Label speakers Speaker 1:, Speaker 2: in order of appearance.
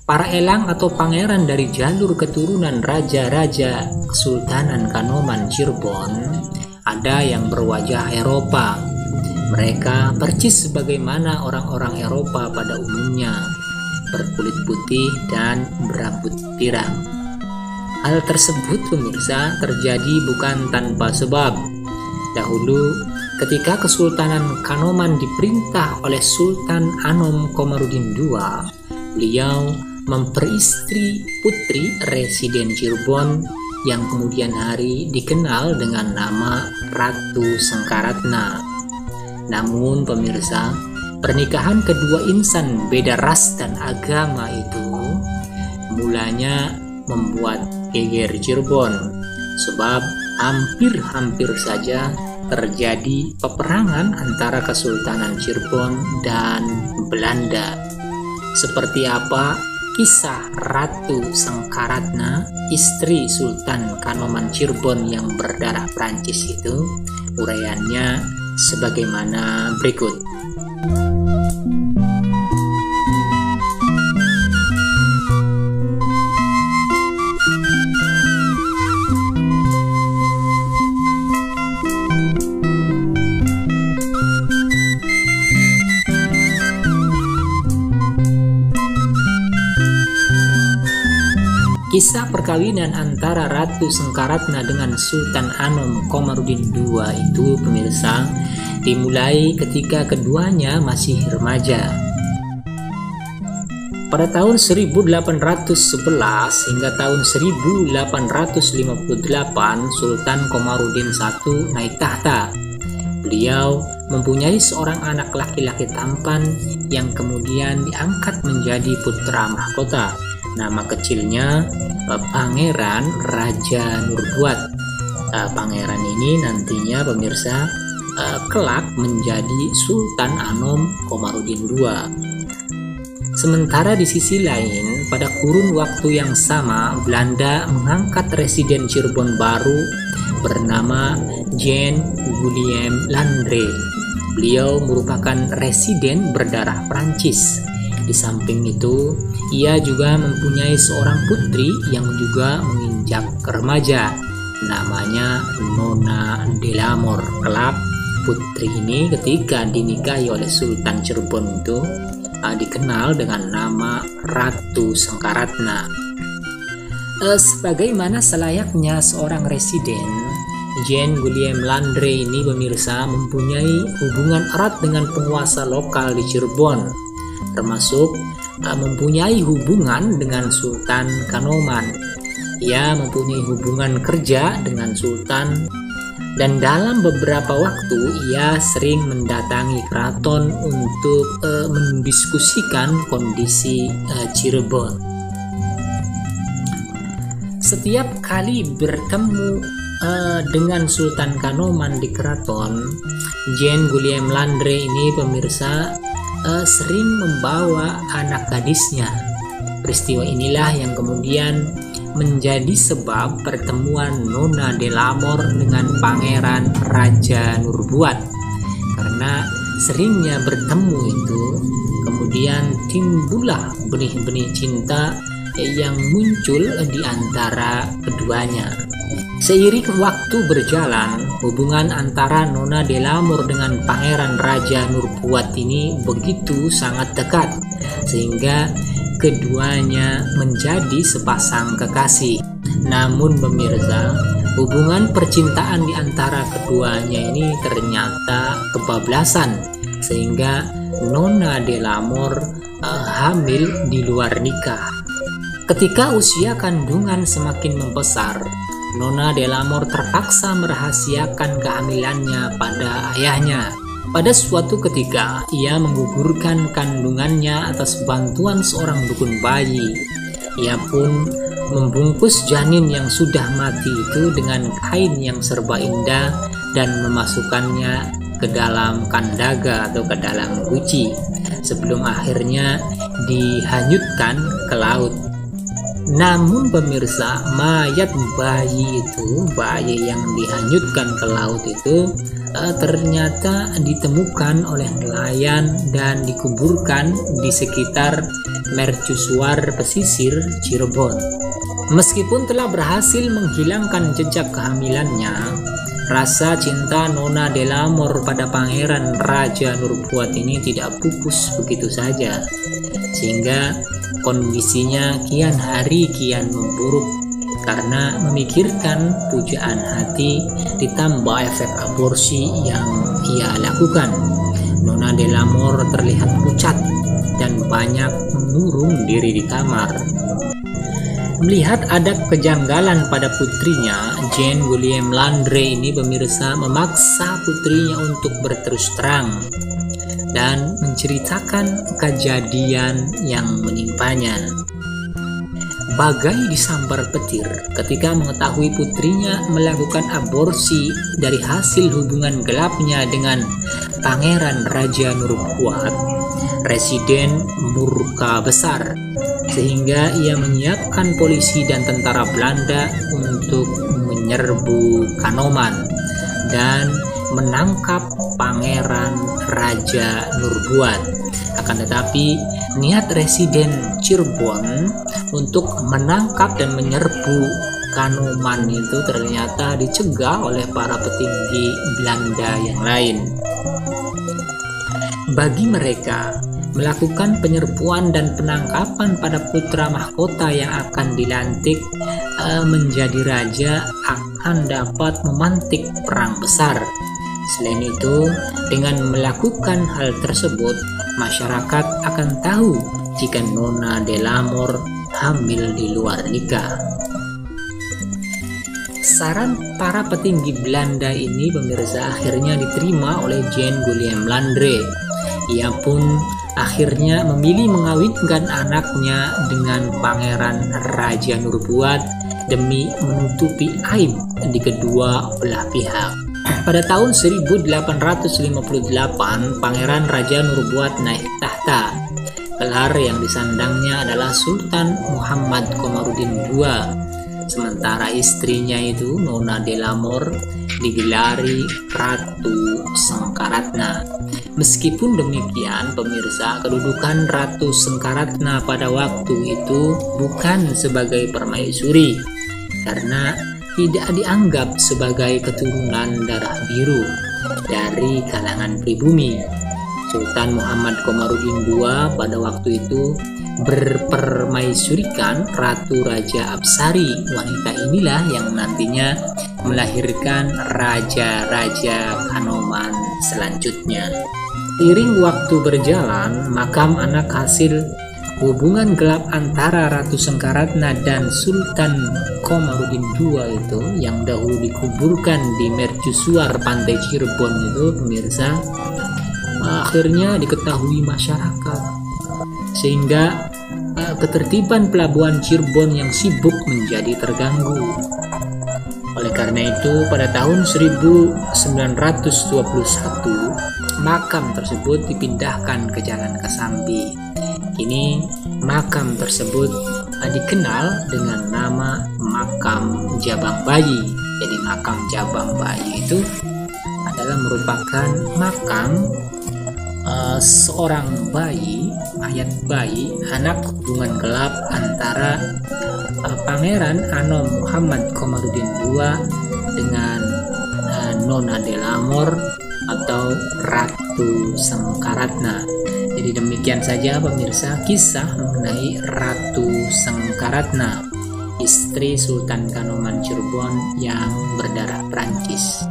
Speaker 1: Para elang atau pangeran dari jalur keturunan raja-raja Kesultanan Kanoman Cirebon ada yang berwajah Eropa. Mereka persis sebagaimana orang-orang Eropa pada umumnya, berkulit putih dan berambut pirang. Hal tersebut pemirsa terjadi bukan tanpa sebab. Dahulu ketika Kesultanan Kanoman diperintah oleh Sultan Anom Komarudin II, beliau memperistri putri residen Cirebon yang kemudian hari dikenal dengan nama Ratu Sengkaratna. Namun pemirsa, pernikahan kedua insan beda ras dan agama itu mulanya membuat geger Cirebon, sebab hampir-hampir saja terjadi peperangan antara Kesultanan Cirebon dan Belanda. Seperti apa kisah Ratu Sengkaratna, istri Sultan Kanoman Cirebon yang berdarah Prancis itu? Uraiannya sebagaimana berikut. Kisah perkawinan antara Ratu Sengkaratna dengan Sultan Anom Komarudin II itu pemirsa dimulai ketika keduanya masih remaja. Pada tahun 1811 hingga tahun 1858 Sultan Komarudin I naik tahta. Beliau mempunyai seorang anak laki-laki tampan yang kemudian diangkat menjadi putra mahkota. Nama kecilnya Pangeran Raja Nurbuat. Pangeran ini nantinya pemirsa kelak menjadi Sultan Anom Komarudin II. Sementara di sisi lain, pada kurun waktu yang sama, Belanda mengangkat residen Cirebon baru bernama Jean Willem Landry. Beliau merupakan residen berdarah Prancis. Di samping itu, ia juga mempunyai seorang putri yang juga menginjak remaja. Namanya Nona Delamor. Kelak putri ini ketika dinikahi oleh Sultan Cirebon itu dikenal dengan nama Ratu Sengkaratna. Sebagaimana selayaknya seorang residen, Jean Willem Landry ini pemirsa mempunyai hubungan erat dengan penguasa lokal di Cirebon, termasuk mempunyai hubungan dengan Sultan Kanoman. Ia mempunyai hubungan kerja dengan Sultan, dan dalam beberapa waktu ia sering mendatangi keraton untuk mendiskusikan kondisi Cirebon. Setiap kali bertemu dengan Sultan Kanoman di keraton, Jean Willem Landry ini pemirsa sering membawa anak gadisnya. Peristiwa inilah yang kemudian menjadi sebab pertemuan Nona Delamor dengan Pangeran Raja Nurbuat. Karena seringnya bertemu itu, kemudian timbullah benih-benih cinta yang muncul di antara keduanya. Seiring waktu berjalan, hubungan antara Nona Delamor dengan Pangeran Raja Nurbuat ini begitu sangat dekat, sehingga keduanya menjadi sepasang kekasih. Namun pemirsa, hubungan percintaan di antara keduanya ini ternyata kebablasan, sehingga Nona Delamor hamil di luar nikah. Ketika usia kandungan semakin membesar, Nona Delamor terpaksa merahasiakan kehamilannya pada ayahnya. Pada suatu ketika, ia menggugurkan kandungannya atas bantuan seorang dukun bayi. Ia pun membungkus janin yang sudah mati itu dengan kain yang serba indah dan memasukkannya ke dalam kandaga atau ke dalam guci sebelum akhirnya dihanyutkan ke laut. Namun pemirsa, mayat bayi yang dihanyutkan ke laut itu ternyata ditemukan oleh nelayan dan dikuburkan di sekitar mercusuar pesisir Cirebon. Meskipun telah berhasil menghilangkan jejak kehamilannya, rasa cinta Nona Delamor pada Pangeran Raja Nurbuat ini tidak pupus begitu saja, sehingga kondisinya kian hari kian memburuk karena memikirkan pujaan hati ditambah efek aborsi yang ia lakukan. Nona Delamor terlihat pucat dan banyak mengurung diri di kamar. Melihat ada kejanggalan pada putrinya, Jane William Landray ini pemirsa memaksa putrinya untuk berterus terang dan menceritakan kejadian yang menimpanya. Bagai disambar petir ketika mengetahui putrinya melakukan aborsi dari hasil hubungan gelapnya dengan Pangeran Raja Nurbuat, Residen murka besar sehingga ia menyiapkan polisi dan tentara Belanda untuk menyerbu Kanoman dan menangkap Pangeran Raja Nurbuat. Akan tetapi niat Residen Cirebon untuk menangkap dan menyerbu Kanoman itu ternyata dicegah oleh para petinggi Belanda yang lain. Bagi mereka, melakukan penyerbuan dan penangkapan pada putra mahkota yang akan dilantik menjadi raja akan dapat memantik perang besar. Selain itu, dengan melakukan hal tersebut, masyarakat akan tahu jika Nona Delamor hamil di luar nikah. Saran para petinggi Belanda ini pemirsa akhirnya diterima oleh Jane William Landray. Ia pun akhirnya memilih mengawinkan anaknya dengan Pangeran Raja Nurbuat demi menutupi aib di kedua belah pihak. Pada tahun 1858, Pangeran Raja Nurbuat naik tahta. Gelar yang disandangnya adalah Sultan Muhammad Komarudin II. Sementara istrinya itu, Nona Delamor, digelari Ratu Sengkaratna. Meskipun demikian, pemirsa, kedudukan Ratu Sengkaratna pada waktu itu bukan sebagai permaisuri, karena tidak dianggap sebagai keturunan darah biru dari kalangan pribumi. Sultan Muhammad Komarudin II pada waktu itu berpermaisurikan Ratu Raja Apsari. Wanita inilah yang nantinya melahirkan raja-raja Kanoman selanjutnya. Seiring waktu berjalan, makam anak hasil hubungan gelap antara Ratu Sengkaratna dan Sultan Komarudin II itu yang dahulu dikuburkan di mercusuar pantai Cirebon itu pemirsa, akhirnya diketahui masyarakat, sehingga ketertiban pelabuhan Cirebon yang sibuk menjadi terganggu. Oleh karena itu, pada tahun 1921 makam tersebut dipindahkan ke Jalan Kasambi. Kini makam tersebut dikenal dengan nama Makam Jabang Bayi. Jadi makam Jabang Bayi itu adalah merupakan makam seorang bayi, mayat bayi, anak hubungan gelap antara Pangeran Anom Muhammad Komarudin II dengan Nona Delamor atau Ratu Sengkaratna. Jadi demikian saja pemirsa kisah mengenai Ratu Sengkaratna, istri Sultan Kanoman Cirebon yang berdarah Prancis.